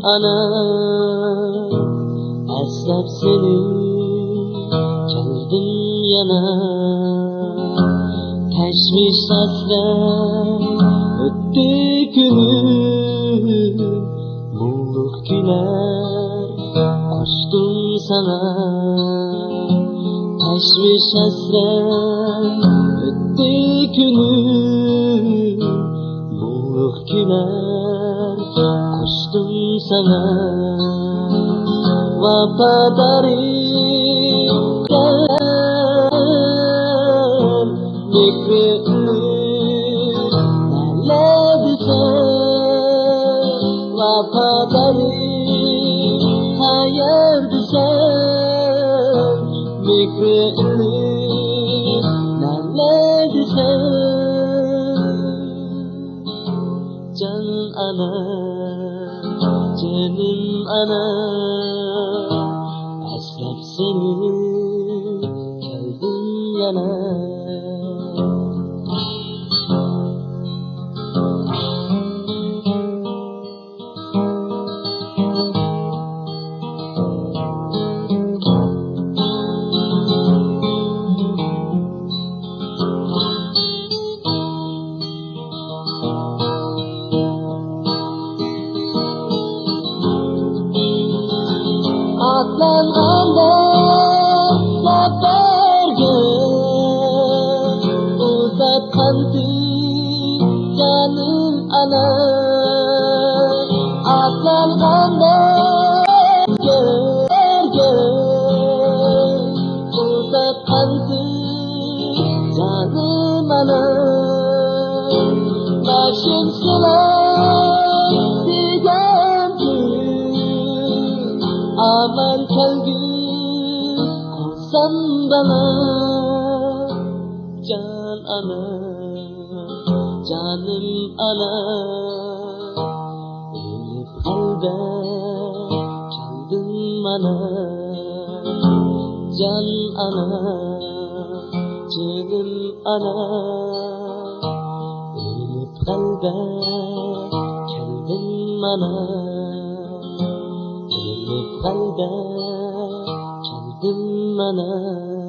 ana eslep seni keldim yana. Teşviş hasret öttü günüm, mutluluk güler koştum sana. Teşviş hasret öttü günüm, mutluluk güler koştum sana. Vafadarim der fikrini nerledi sen. Vafadarim hayırdı sen, fikrini nerledi sen. Can ana, canım ana, eslep seni keldim yana. Atlananda zaferge uzatkandı canım ana. Atlananda zaferge uzatkandı canım ana. Başım sıla aman kelgi olsan bana. Can ana, canım ana, ölüp halde keldim bana. Can ana, canım ana, ölüp halde keldim bana. Ölüp halde keldim bana.